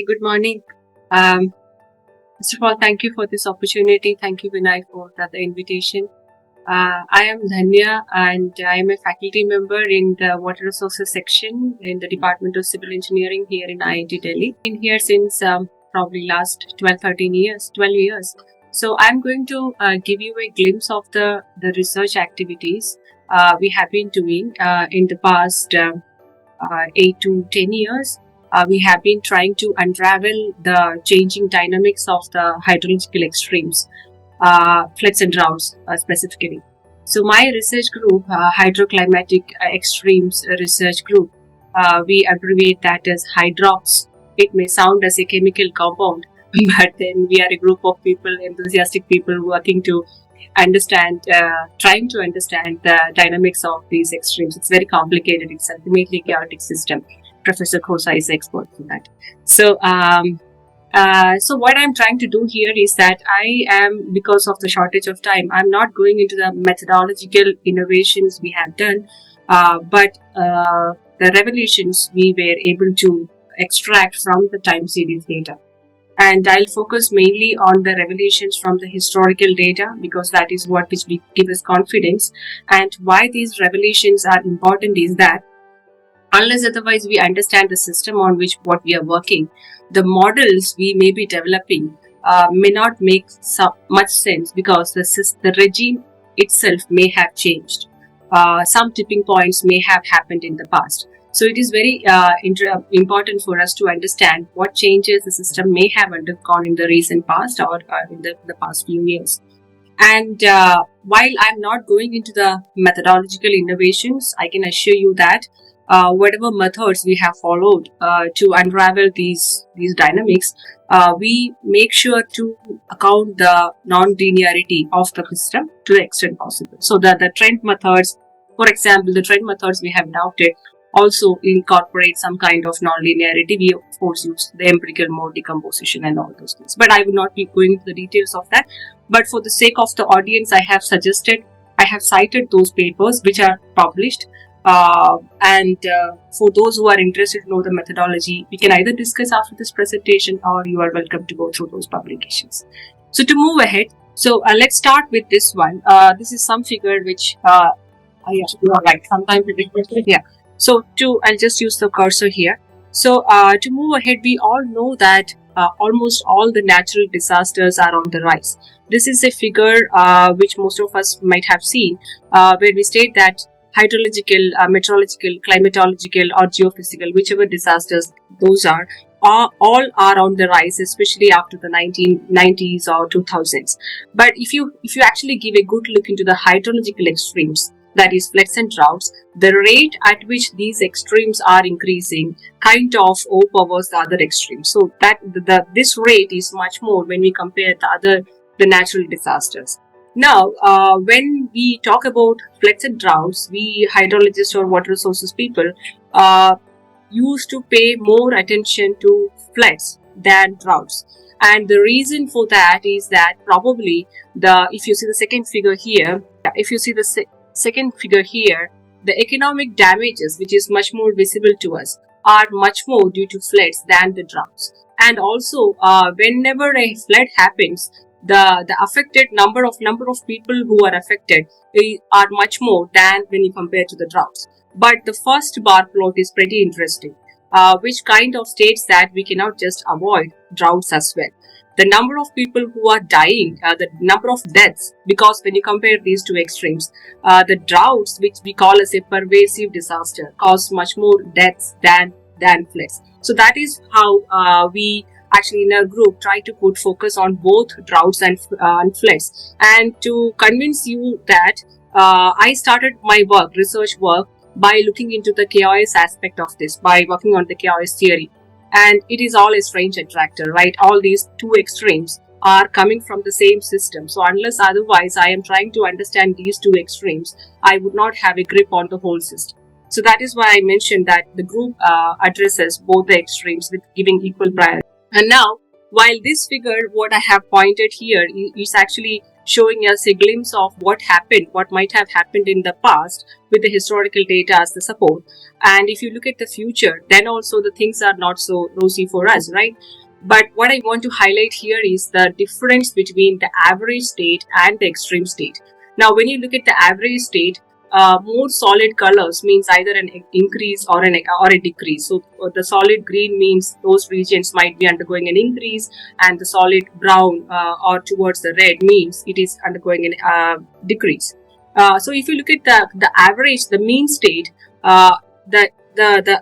Hi, good morning. Um, First of all, thank you for this opportunity. Thank you, Vinay, for the invitation. I am Dhanya and I am a faculty member in the Water Resources section in the Department of Civil Engineering here in IIT Delhi. Been here since probably last 12 years. So I'm going to give you a glimpse of the research activities we have been doing in the past 8 to 10 years. We have been trying to unravel the changing dynamics of the hydrological extremes, floods and droughts specifically. So my research group, Hydroclimatic Extremes Research Group, we abbreviate that as HYDROX. It may sound as a chemical compound, but then we are a group of people, enthusiastic people working to trying to understand the dynamics of these extremes. It's very complicated. It's ultimately a chaotic system. Professor Khosa is expert in that. So what I'm trying to do here is that because of the shortage of time, I'm not going into the methodological innovations we have done, but the revelations we were able to extract from the time series data. And I'll focus mainly on the revelations from the historical data because that is what which give us confidence. And why these revelations are important is that unless otherwise we understand the system on which what we are working, the models we may be developing may not make much sense because the regime itself may have changed. Some tipping points may have happened in the past. So it is very important for us to understand what changes the system may have undergone in the recent past or in the past few years. And while I'm not going into the methodological innovations, I can assure you that whatever methods we have followed to unravel these dynamics, we make sure to account the non-linearity of the system to the extent possible. So that the trend methods, for example, the trend methods we have adopted also incorporate some kind of non-linearity. We of course use the empirical mode decomposition and all those things. But I will not be going into the details of that. But for the sake of the audience, I have cited those papers which are published. And for those who are interested to know the methodology, we can either discuss after this presentation or you are welcome to go through those publications. So to move ahead, let's start with this one. This is some figure which I like sometimes yeah. So I'll just use the cursor here. So to move ahead, we all know that almost all the natural disasters are on the rise. This is a figure which most of us might have seen, where we state that hydrological, meteorological, climatological, or geophysical, whichever disasters those are all are on the rise, especially after the 1990s or 2000s. But if you actually give a good look into the hydrological extremes, that is floods and droughts, the rate at which these extremes are increasing kind of overpowers the other extremes. So that this rate is much more when we compare the natural disasters. Now, when we talk about floods and droughts, we hydrologists or water resources people used to pay more attention to floods than droughts. And the reason for that is that probably if you see the second figure here, the economic damages, which is much more visible to us, are much more due to floods than the droughts. And also, whenever a flood happens, the affected number of people who are affected are much more than when you compare to the droughts. But the first bar plot is pretty interesting, which kind of states that we cannot just avoid droughts as well. The number of people who are dying, the number of deaths, because when you compare these two extremes, the droughts, which we call as a pervasive disaster, cause much more deaths than floods. So that is how we actually in our group try to put focus on both droughts and floods. And to convince you that I started my research work, by looking into the chaos aspect of this, by working on the chaos theory. And it is all a strange attractor, right? All these two extremes are coming from the same system. So unless otherwise I am trying to understand these two extremes, I would not have a grip on the whole system. So that is why I mentioned that the group addresses both the extremes with giving equal priority. And now, while this figure, what I have pointed here is actually showing us a glimpse of what happened, what might have happened in the past with the historical data as the support. And if you look at the future, then also the things are not so rosy for us, right? But what I want to highlight here is the difference between the average state and the extreme state. Now, when you look at the average state, more solid colors means either an increase or a decrease. So the solid green means those regions might be undergoing an increase, and the solid brown or towards the red means it is undergoing a decrease. So if you look at the average, the mean state, the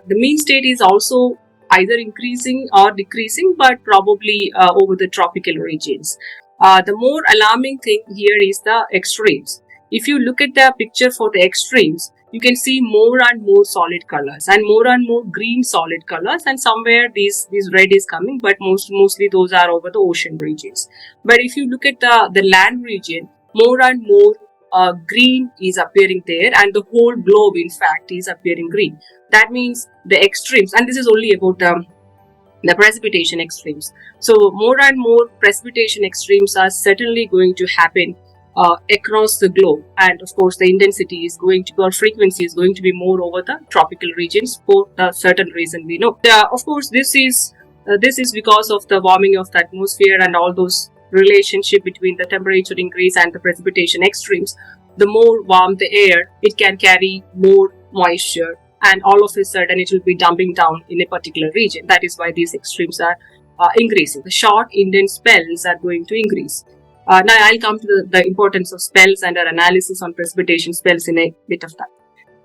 mean state is also either increasing or decreasing, but probably over the tropical regions. The more alarming thing here is the extremes. If you look at the picture for the extremes, you can see more and more solid colors and more green solid colors, and somewhere this red is coming, but mostly those are over the ocean regions. But if you look at the land region, more and more green is appearing there, and the whole globe in fact is appearing green. That means the extremes, and this is only about the precipitation extremes. So more and more precipitation extremes are certainly going to happen across the globe, and of course the intensity is going to, or frequency is going to be more over the tropical regions for a certain reason we know. Of course this is because of the warming of the atmosphere and all those relationship between the temperature increase and the precipitation extremes. The more warm the air, it can carry more moisture, and all of a sudden it will be dumping down in a particular region. That is why these extremes are increasing. The short intense spells are going to increase. Now I'll come to the importance of spells and our analysis on precipitation spells in a bit of time.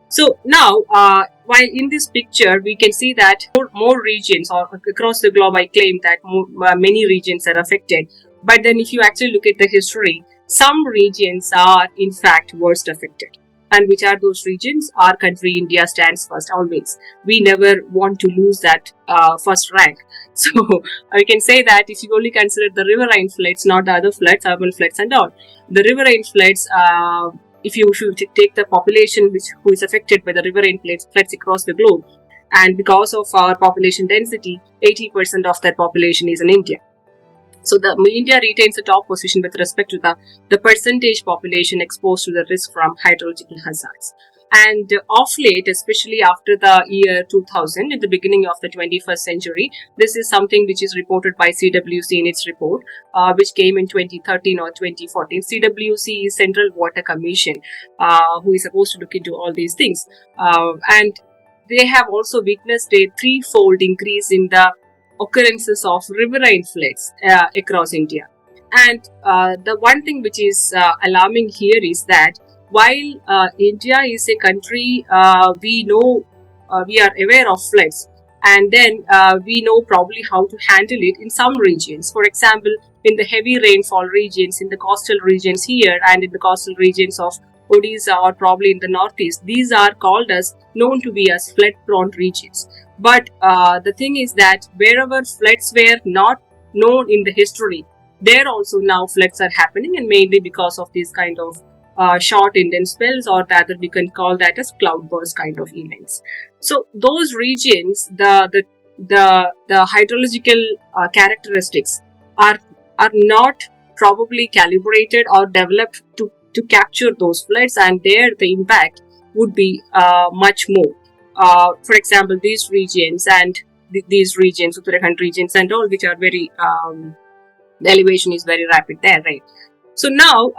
So now, while in this picture we can see that more regions, or across the globe I claim that many regions are affected. But then if you actually look at the history, some regions are in fact worst affected. And which are those regions? Our country, India, stands first always. We never want to lose that first rank. So I can say that if you only consider the riverine floods, not the other floods, urban floods and all, the riverine floods, if you should take the population who is affected by the riverine floods across the globe, and because of our population density, 80% of that population is in India. So India retains the top position with respect to the percentage population exposed to the risk from hydrological hazards. And of late, especially after the year 2000, in the beginning of the 21st century, this is something which is reported by CWC in its report, which came in 2013 or 2014. CWC is Central Water Commission, who is supposed to look into all these things. And they have also witnessed a threefold increase in the occurrences of riverine floods across India. And the one thing which is alarming here is that while India is a country, we know, we are aware of floods, and then we know probably how to handle it in some regions. For example, in the heavy rainfall regions, in the coastal regions here, and in the coastal regions of Odisha or probably in the northeast, these are called as, known to be as flood prone regions. But the thing is that wherever floods were not known in the history, there also now floods are happening, and mainly because of these kind of short intense spells, or rather we can call that as cloudburst kind of events. So those regions, the hydrological characteristics are not probably calibrated or developed to capture those floods, and there the impact would be much more. For example, these regions and these regions, Uttarakhand regions and all, which are very, the elevation is very rapid there, right? So now,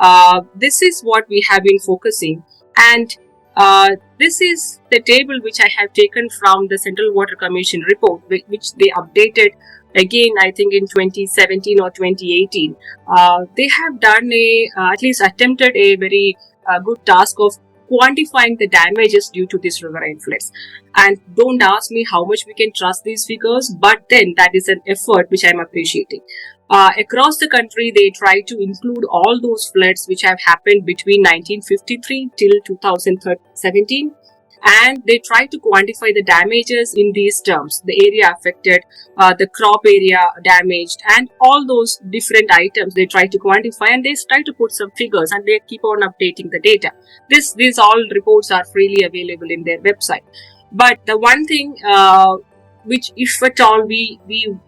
this is what we have been focusing, and this is the table which I have taken from the Central Water Commission report, which they updated again, I think in 2017 or 2018. They have done at least attempted a very good task of quantifying the damages due to these riverine floods. And don't ask me how much we can trust these figures, but then that is an effort which I'm appreciating. Across the country, they try to include all those floods which have happened between 1953 till 2017, and they try to quantify the damages in these terms: the area affected, the crop area damaged, and all those different items they try to quantify, and they try to put some figures, and they keep on updating the data. These all reports are freely available in their website. But the one thing which, if at all we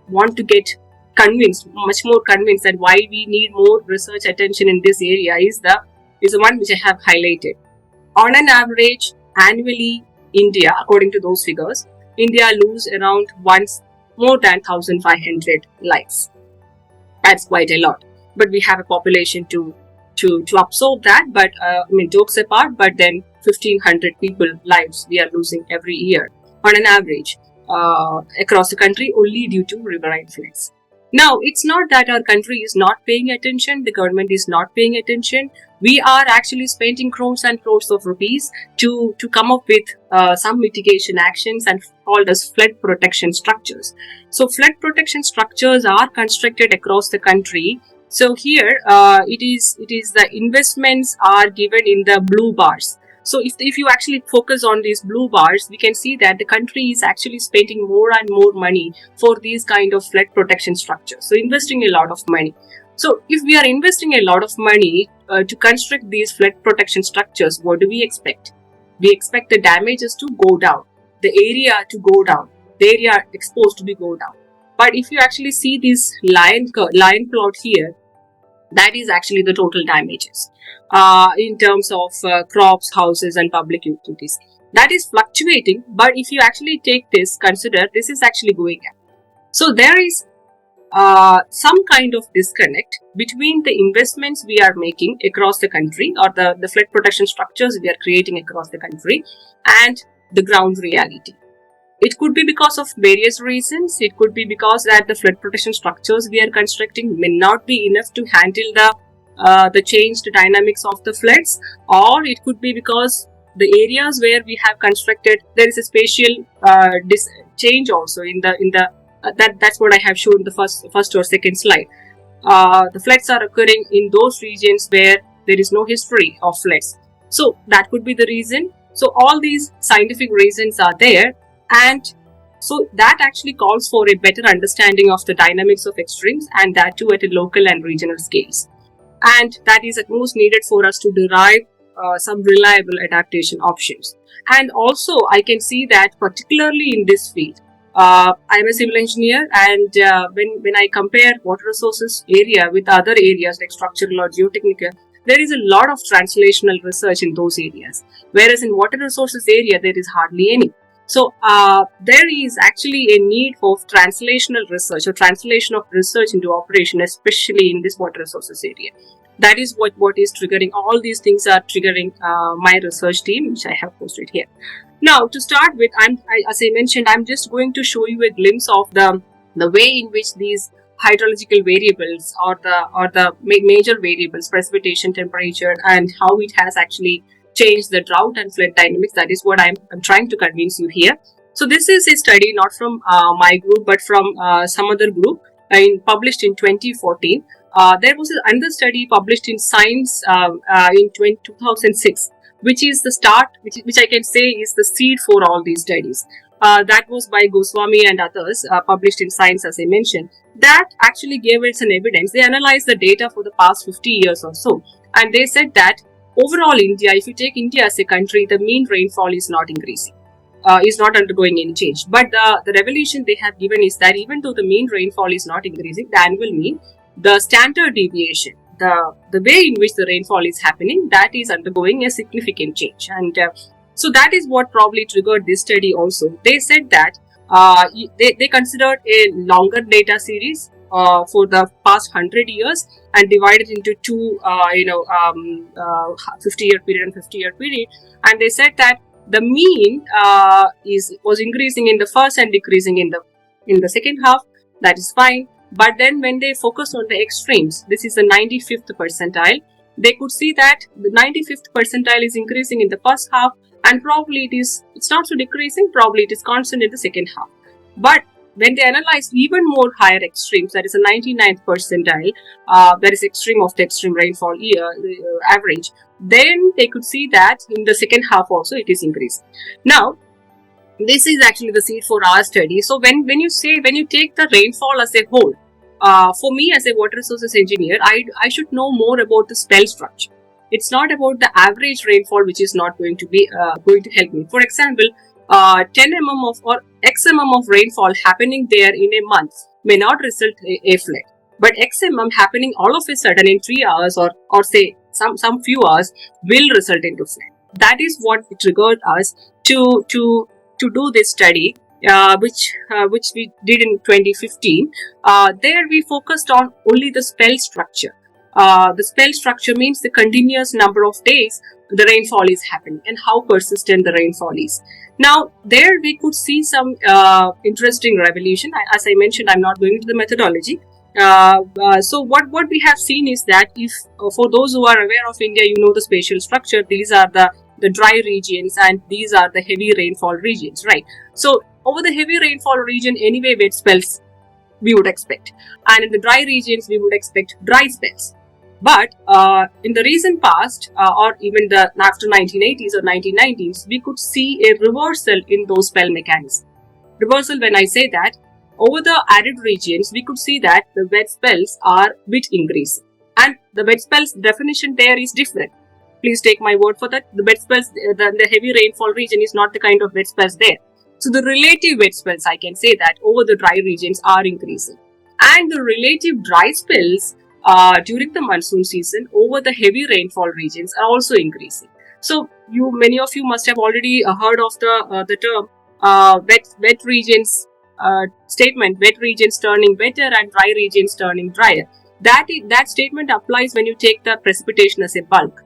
want to get much more convinced that why we need more research attention in this area is the one which I have highlighted. On an average, annually, India, according to those figures, India lose around more than 1,500 lives. That's quite a lot. But we have a population to absorb that. But jokes apart, but then 1,500 people lives we are losing every year on an average across the country only due to riverine floods. Now, it's not that our country is not paying attention, the government is not paying attention. We are actually spending crores and crores of rupees to come up with some mitigation actions and called as flood protection structures. So flood protection structures are constructed across the country. So here it is the investments are given in the blue bars. So if you actually focus on these blue bars, we can see that the country is actually spending more and more money for these kind of flood protection structures. So investing a lot of money. So if we are investing a lot of money to construct these flood protection structures, what do we expect? We expect the damages to go down, the area to go down, the area exposed to go down. But if you actually see this line plot here, that is actually the total damages in terms of crops, houses and public utilities. That is fluctuating, but if you actually consider this is actually going up. So there is some kind of disconnect between the investments we are making across the country or the flood protection structures we are creating across the country and the ground reality. It could be because of various reasons. It could be because that the flood protection structures we are constructing may not be enough to handle the changed dynamics of the floods, or it could be because the areas where we have constructed there is a spatial change also in the that's what I have shown in the first or second slide. The floods are occurring in those regions where there is no history of floods. So that could be the reason. So all these scientific reasons are there. And so that actually calls for a better understanding of the dynamics of extremes, and that too at a local and regional scales. And that is at most needed for us to derive some reliable adaptation options. And also I can see that particularly in this field, I am a civil engineer, and when I compare water resources area with other areas like structural or geotechnical, there is a lot of translational research in those areas. Whereas in water resources area, there is hardly any. So there is actually a need for translational research or translation of research into operation, especially in this water resources area. That is what is triggering. All these things are triggering my research team, which I have posted here. Now, to start with, as I mentioned, I'm just going to show you a glimpse of the way in which these hydrological variables or the major variables, precipitation, temperature, and how it has actually change the drought and flood dynamics. That is what I'm trying to convince you here. So this is a study not from my group but from some other group published in 2014. There was another study published in Science in 2006, which is the start, which I can say is the seed for all these studies. That was by Goswami and others, published in Science, as I mentioned. That actually gave us an evidence. They analyzed the data for the past 50 years or so, and they said that overall India, if you take India as a country, the mean rainfall is not increasing, is not undergoing any change. But the revelation they have given is that even though the mean rainfall is not increasing, the annual mean, the standard deviation, the way in which the rainfall is happening, that is undergoing a significant change. And so that is what probably triggered this study also. They said that they considered a longer data series for the past 100 years and divided into two 50-year period and 50-year period, and they said that the mean was increasing in the first and decreasing in the second half. That is fine, but then when they focused on the extremes, this is the 95th percentile, they could see that the 95th percentile is increasing in the first half, and probably it's not so decreasing, probably it is constant in the second half. But when they analyzed even more higher extremes, that is a 99th percentile, that is extreme of the extreme rainfall average, then they could see that in the second half also it is increasing. Now, this is actually the seed for our study. So when you take the rainfall as a whole, for me as a water resources engineer, I should know more about the spell structure. It's not about the average rainfall, which is not going to be going to help me. For example, 10 mm or XMM of rainfall happening there in a month may not result in a flood. But XMM happening all of a sudden in 3 hours or say some few hours will result into flood. That is what triggered us to do this study, which we did in 2015. There we focused on only the spell structure. The spell structure means the continuous number of days the rainfall is happening and how persistent the rainfall is. Now, there we could see some interesting revolution. As I mentioned, I'm not going into the methodology. So what we have seen is that if for those who are aware of India, you know the spatial structure. These are the dry regions and these are the heavy rainfall regions, right? So over the heavy rainfall region, anyway, wet spells we would expect, and in the dry regions we would expect dry spells. But in the recent past, or even after 1980s or 1990s, we could see a reversal in those spell mechanisms. Reversal, when I say that, over the arid regions, we could see that the wet spells are bit increasing. And the wet spells definition there is different. Please take my word for that. The wet spells, the heavy rainfall region is not the kind of wet spells there. So the relative wet spells, I can say that, over the dry regions are increasing. And the relative dry spells during the monsoon season over the heavy rainfall regions are also increasing. So many of you must have already heard of the term wet regions statement, wet regions turning wetter and dry regions turning drier. That statement applies when you take the precipitation as a bulk.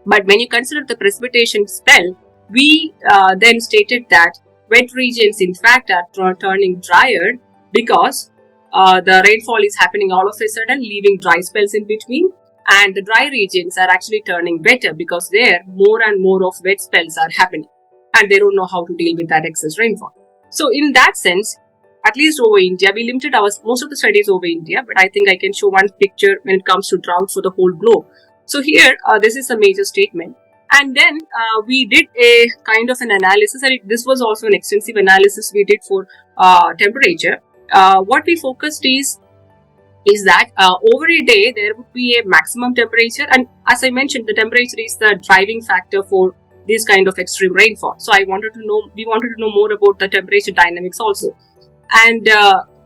But when you consider the precipitation spell, we then stated that wet regions in fact are turning drier because the rainfall is happening all of a sudden, leaving dry spells in between, and the dry regions are actually turning wetter because there more and more of wet spells are happening and they don't know how to deal with that excess rainfall. So in that sense, at least over India, we limited most of the studies over India, but I think I can show one picture when it comes to drought for the whole globe. So here, this is a major statement. And then we did a kind of an analysis, and this was also an extensive analysis we did for temperature. What we focused is that over a day there would be a maximum temperature, and as I mentioned, the temperature is the driving factor for this kind of extreme rainfall. So we wanted to know more about the temperature dynamics also. And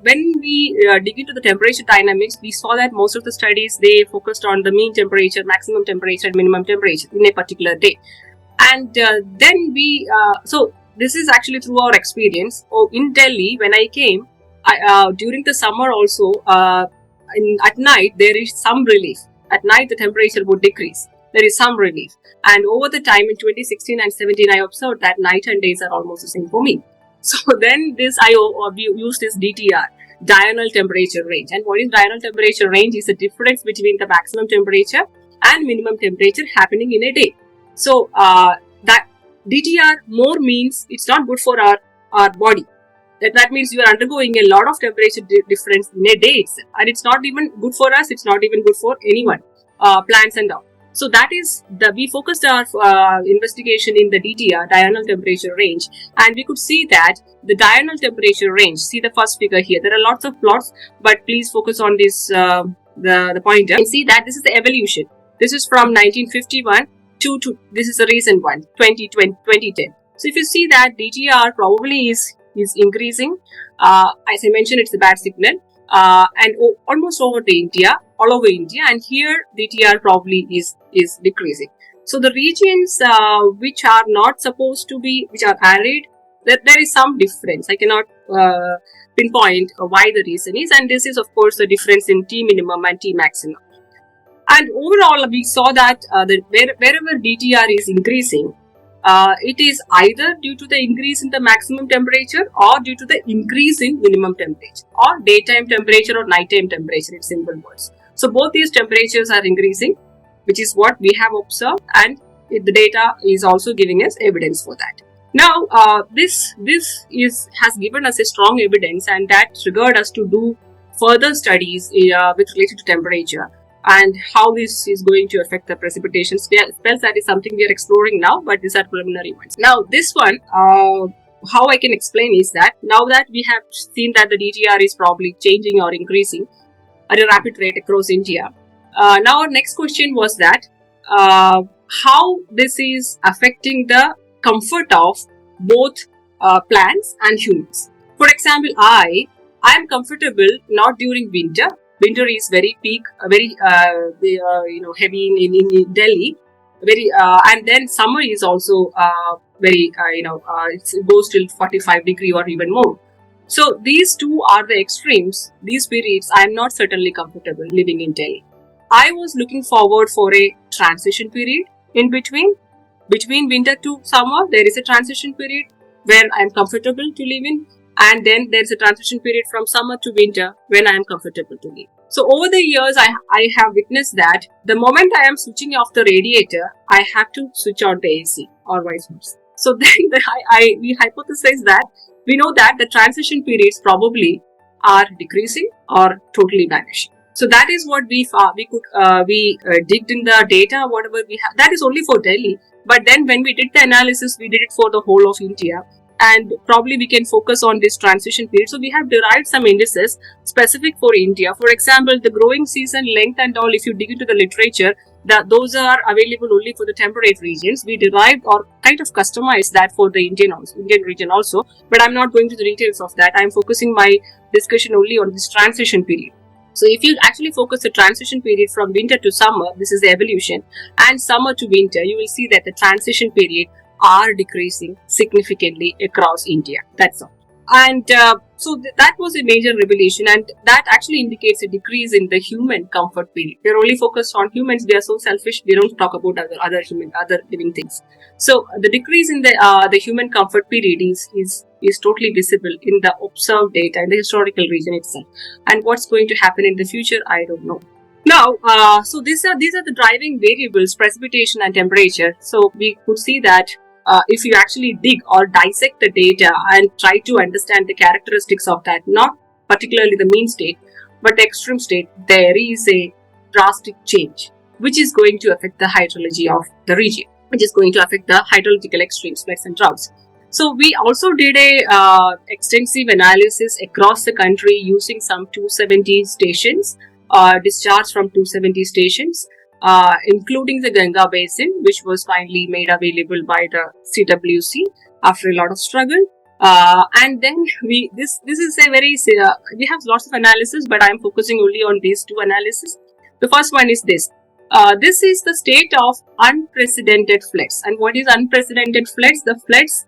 when we dig into the temperature dynamics, we saw that most of the studies, they focused on the mean temperature, maximum temperature, and minimum temperature in a particular day. And then so this is actually through our experience. In Delhi, when I came, during the summer also, at night there is some relief. At night the temperature would decrease. There is some relief. And over the time in 2016 and 17, I observed that night and days are almost the same for me. So then I used this DTR, diurnal temperature range. And what is diurnal temperature range? Is the difference between the maximum temperature and minimum temperature happening in a day. So that DTR more means it's not good for our body. That means you are undergoing a lot of temperature difference in a day itself. And it's not even good for us. It's not even good for anyone, plants and all. So that is we focused our investigation in the DTR, diurnal temperature range, and we could see that the diurnal temperature range, see the first figure here, there are lots of plots, but please focus on this, the pointer, and see that this is the evolution. This is from 1951 to this is the recent one, 2010. So if you see that DTR probably is increasing, as I mentioned, it's a bad signal. And almost all over India, and here DTR probably is decreasing. So the regions which are not supposed to be, which are arid, there is some difference. I cannot pinpoint why the reason is, and this is of course the difference in T minimum and T maximum. And overall, we saw that wherever DTR is increasing, it is either due to the increase in the maximum temperature or due to the increase in minimum temperature, or daytime temperature or nighttime temperature in simple words. So both these temperatures are increasing, which is what we have observed, and the data is also giving us evidence for that. Now, this has given us a strong evidence, and that triggered us to do further studies with related to temperature and how this is going to affect the precipitation spells. That is something we are exploring now, but these are preliminary ones. Now, this one, how I can explain is that now that we have seen that the DTR is probably changing or increasing at a rapid rate across India, now our next question was that how this is affecting the comfort of both plants and humans. For example, I am comfortable not during winter. Winter is very peak, very heavy in Delhi. Very and then summer is also very it goes till 45 degree or even more. So these two are the extremes. These periods I am not certainly comfortable living in Delhi. I was looking forward for a transition period in between winter to summer. There is a transition period where I am comfortable to live in, and then there is a transition period from summer to winter when I am comfortable to live. So over the years, I have witnessed that the moment I am switching off the radiator, I have to switch on the AC or vice versa. So then we hypothesize that we know that the transition periods probably are decreasing or totally vanishing. So that is what we digged in the data, whatever we have. That is only for Delhi. But then when we did the analysis, we did it for the whole of India. And probably we can focus on this transition period. So we have derived some indices specific for India. For example, the growing season length and all, if you dig into the literature, those are available only for the temperate regions. We derived or kind of customized that for the Indian region also. But I'm not going to the details of that. I'm focusing my discussion only on this transition period. So if you actually focus the transition period from winter to summer, this is the evolution, and summer to winter, you will see that the transition period are decreasing significantly across India. That's all. And so that was a major revelation, and that actually indicates a decrease in the human comfort period. We're only focused on humans. We are so selfish. We don't talk about other living things. So the decrease in the human comfort period is totally visible in the observed data in the historical region itself. And what's going to happen in the future, I don't know. Now, so these are the driving variables: precipitation and temperature. So we could see that if you actually dig or dissect the data and try to understand the characteristics of that, not particularly the mean state, but the extreme state, there is a drastic change which is going to affect the hydrology of the region, which is going to affect the hydrological extremes, floods and droughts. So we also did a extensive analysis across the country using some 270 stations, discharged from 270 stations. Including the Ganga Basin, which was finally made available by the CWC after a lot of struggle. And then this is a very we have lots of analysis, but I am focusing only on these two analyses. The first one is this. This is the state of unprecedented floods. And what is unprecedented floods? The floods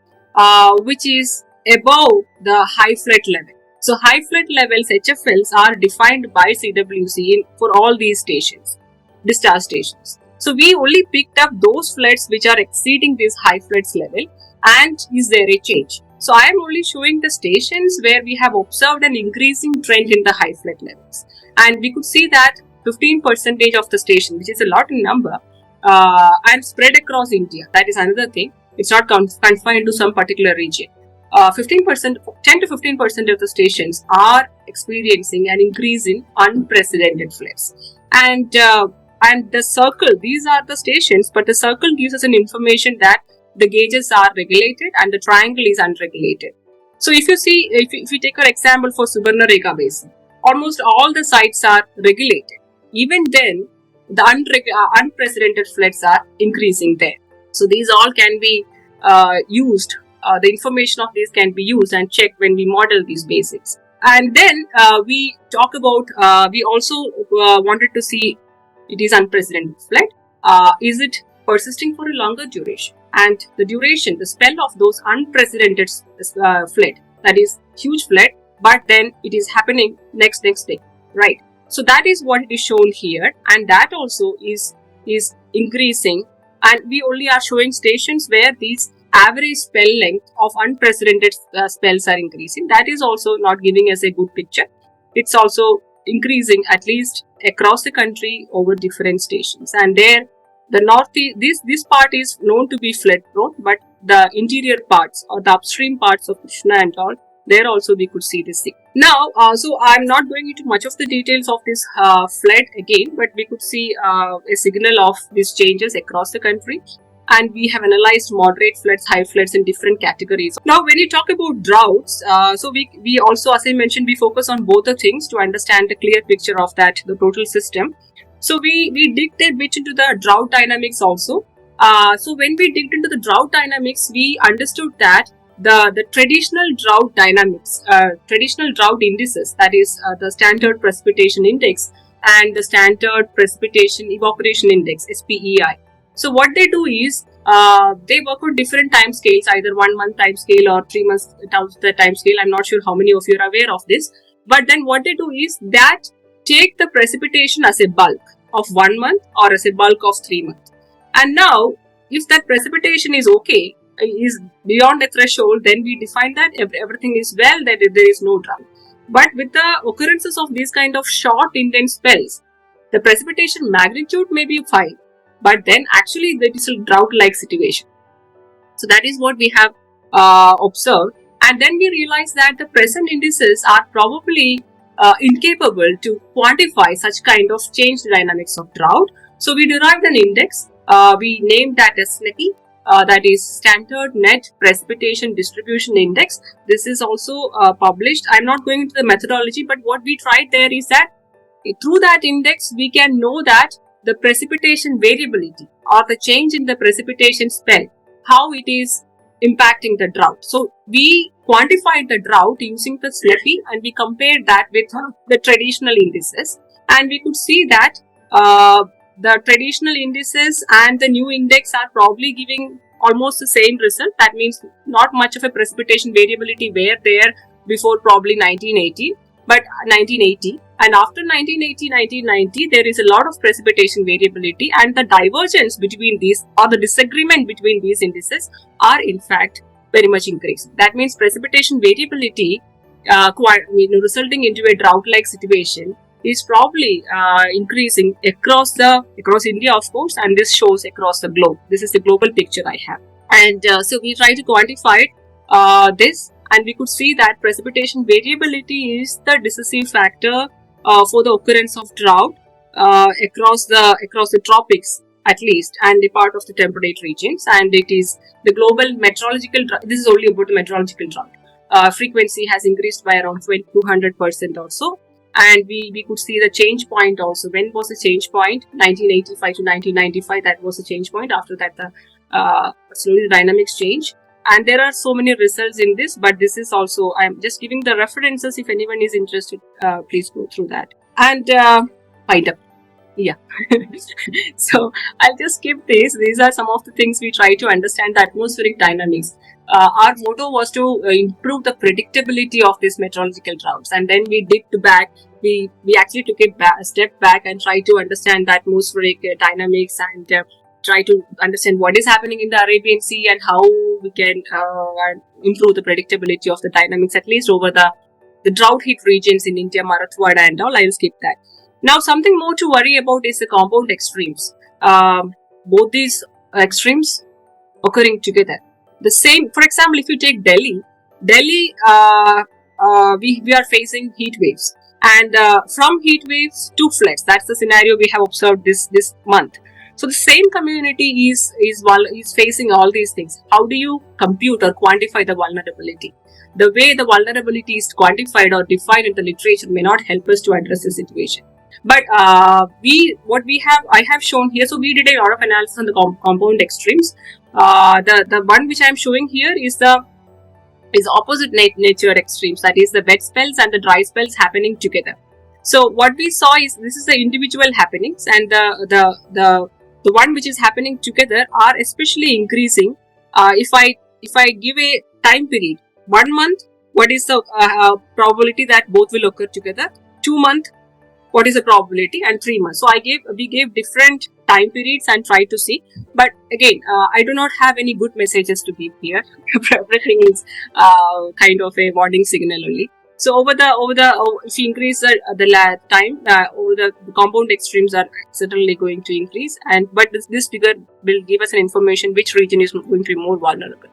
which is above the high flood level. So high flood levels, HFLs, are defined by CWC for all these stations, discharge stations. So we only picked up those floods which are exceeding this high floods level, and is there a change? So I am only showing the stations where we have observed an increasing trend in the high flood levels, and we could see that 15% of the station, which is a lot in number, and spread across India. That is another thing. It's not confined to some particular region. 10 to 15% of the stations are experiencing an increase in unprecedented floods. And the circle, these are the stations, but the circle gives us an information that the gauges are regulated and the triangle is unregulated. So if you see, if you take an example for Subarnarekha Basin, almost all the sites are regulated. Even then, the unprecedented floods are increasing there. So these all can be used. The information of these can be used and checked when we model these basics. And then we talk about, we also wanted to see, it is unprecedented flood. Is it persisting for a longer duration? And the duration, the spell of those unprecedented flood, that is huge flood, but then it is happening next day, right? So that is what it is shown here, and that also is increasing. And we only are showing stations where these average spell length of unprecedented spells are increasing. That is also not giving us a good picture. It's also increasing at least across the country over different stations. And there, the northeast, this part is known to be flood prone, but the interior parts or the upstream parts of Krishna and all, there also we could see this thing. Now, so I'm not going into much of the details of this flood again, but we could see a signal of these changes across the country. And we have analyzed moderate floods, high floods in different categories. Now, when you talk about droughts, so we also, as I mentioned, we focus on both the things to understand the clear picture of that, the total system. So we digged a bit into the drought dynamics also. So when we digged into the drought dynamics, we understood that the traditional drought dynamics, traditional drought indices, that is the standard precipitation index and the standard precipitation evaporation index (SPEI). So what they do is they work on different time scales, either 1 month time scale or 3 months time scale. I'm not sure how many of you are aware of this, but then what they do is that take the precipitation as a bulk of 1 month or as a bulk of 3 months. And now, if that precipitation is okay, is beyond a threshold, then we define that everything is well, that there is no drought. But with the occurrences of these kind of short intense spells, the precipitation magnitude may be fine, but then actually that is a drought-like situation. So that is what we have observed, and then we realize that the present indices are probably incapable to quantify such kind of changed dynamics of drought. So we derived an index. We named that as SNEPI. That is Standard Net Precipitation Distribution Index. This is also published. I'm not going into the methodology, but what we tried there is that through that index, we can know that the precipitation variability or the change in the precipitation spell, how it is impacting the drought. So we quantified the drought using the SNEPI and we compared that with the traditional indices, and we could see that the traditional indices and the new index are probably giving almost the same result. That means not much of a precipitation variability were there before probably 1980, but 1980. And after 1980, 1990, there is a lot of precipitation variability, and the divergence between these or the disagreement between these indices are in fact very much increasing. That means precipitation variability resulting into a drought-like situation is probably increasing across India, of course, and this shows across the globe. This is the global picture I have, and so we try to quantify this, and we could see that precipitation variability is the decisive factor for the occurrence of drought across the tropics at least, and the part of the temperate regions. And it is the global meteorological drought. This is only about the meteorological drought. Frequency has increased by around 200% or so. And we could see the change point also. When was the change point? 1985 to 1995, that was the change point. After that, slowly the dynamics change. And there are so many results in this, but this is also, I'm just giving the references. If anyone is interested, please go through that. And find up. Yeah. So I'll just skip this. These are some of the things we try to understand the atmospheric dynamics. Our motto was to improve the predictability of these meteorological droughts, and then we dipped back. We actually took a step back and tried to understand the atmospheric dynamics and try to understand what is happening in the Arabian Sea and how we can improve the predictability of the dynamics, at least over the drought hit regions in India, Marathwada and all. I will skip that. Now, something more to worry about is the compound extremes. Both these extremes occurring together. The same, for example, if you take Delhi, we are facing heat waves, and from heat waves to floods. That's the scenario we have observed this month. So the same community is facing all these things. How do you compute or quantify the vulnerability? The way the vulnerability is quantified or defined in the literature may not help us to address the situation. But I have shown here. So we did a lot of analysis on the compound extremes. The one which I am showing here is opposite nature extremes. That is the wet spells and the dry spells happening together. So what we saw is this is the individual happenings, and the one which is happening together are especially increasing. If I give a time period, 1 month, what is the probability that both will occur together? 2 months, what is the probability? And 3 months. So we gave different time periods and tried to see. But again, I do not have any good messages to give here. Everything is kind of a warning signal only. So if you increase the time, over the compound extremes are certainly going to increase. But this figure will give us an information which region is going to be more vulnerable.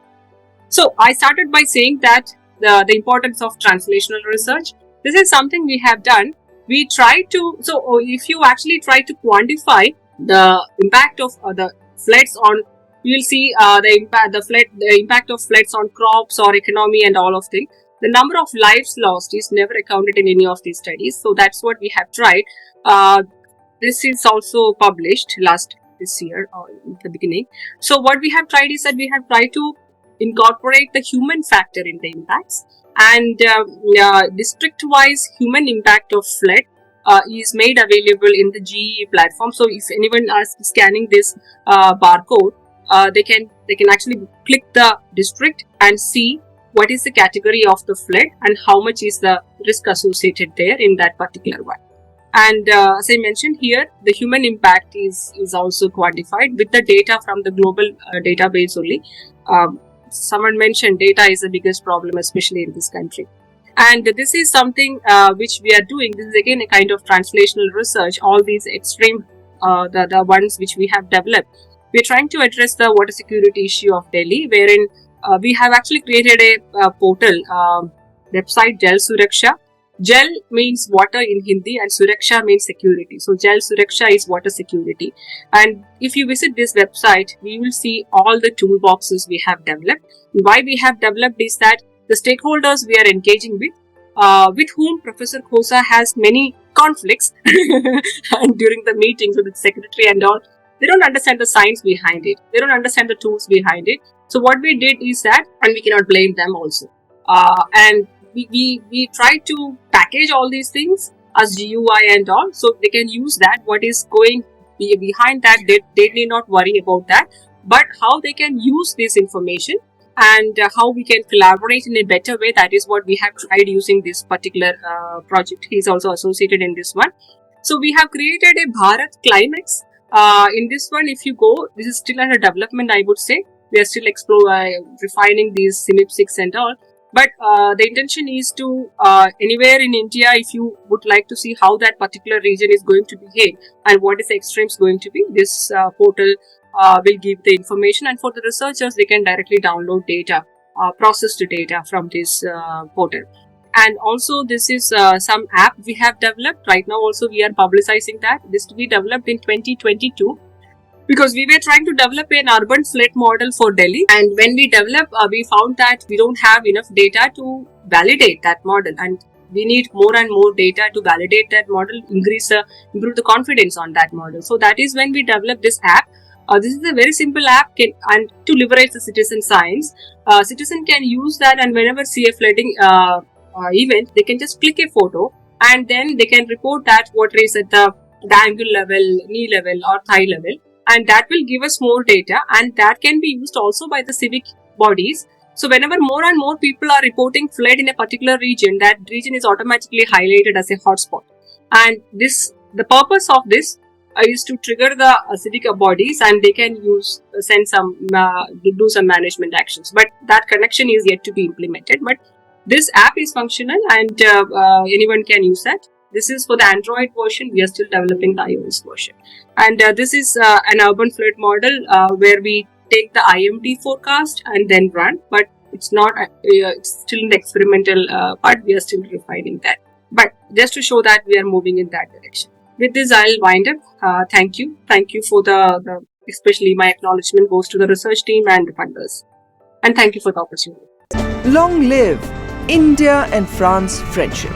So I started by saying that the importance of translational research. This is something we have done. We try to, so if you actually try to quantify the impact of the floods on, you will see the impact of floods on crops or economy and all of things. The number of lives lost is never accounted in any of these studies. So that's what we have tried. This is also published this year or in the beginning. So what we have tried is that we have tried to incorporate the human factor in the impacts, and district-wise human impact of flood is made available in the GE platform. So if anyone is scanning this barcode, they can actually click the district and see what is the category of the flood and how much is the risk associated there in that particular one. And as I mentioned here, the human impact is also quantified with the data from the global database only. Someone mentioned data is the biggest problem, especially in this country. And this is something which we are doing. This is again a kind of translational research. All these extreme, the ones which we have developed, we are trying to address the water security issue of Delhi, wherein we have actually created a portal, website Jal Suraksha. Jal means water in Hindi and Suraksha means security. So Jal Suraksha is water security. And if you visit this website, we will see all the toolboxes we have developed. Why we have developed is that the stakeholders we are engaging with whom Professor Khosa has many conflicts and during the meetings with the secretary and all, they don't understand the science behind it. They don't understand the tools behind it. So what we did is that, and we cannot blame them also. And we try to package all these things as GUI and all, so they can use that. What is going behind that, they need not worry about that. But how they can use this information and how we can collaborate in a better way, that is what we have tried using this particular project. He is also associated in this one. So we have created a Bharat Climax. In this one, if you go, this is still under development, I would say. We are still refining these CMIP 6 and all. But the intention is to, anywhere in India, if you would like to see how that particular region is going to behave and what is the extremes going to be, this portal will give the information. And for the researchers, they can directly download data, processed data from this portal. And also, this is some app we have developed. Right now also, we are publicizing that. This to be developed in 2022. Because we were trying to develop an urban flood model for Delhi, and when we developed, we found that we don't have enough data to validate that model, and we need more and more data to validate that model, improve the confidence on that model. So that is when we developed this app. This is a very simple app, and to leverage the citizen science, citizen can use that, and whenever see a flooding event, they can just click a photo, and then they can report that water is at the ankle level, knee level, or thigh level. And that will give us more data, and that can be used also by the civic bodies. So whenever more and more people are reporting flood in a particular region, that region is automatically highlighted as a hotspot. And the purpose of this is to trigger the civic bodies, and they can do some management actions. But that connection is yet to be implemented. But this app is functional, and anyone can use that. This is for the Android version. We are still developing the iOS version. And this is an urban flood model where we take the IMD forecast and then run. But it's not, it's still in the experimental part. We are still refining that. But just to show that we are moving in that direction. With this, I'll wind up. Thank you. Thank you for especially my acknowledgement goes to the research team and the funders. And thank you for the opportunity. Long live India and France friendship.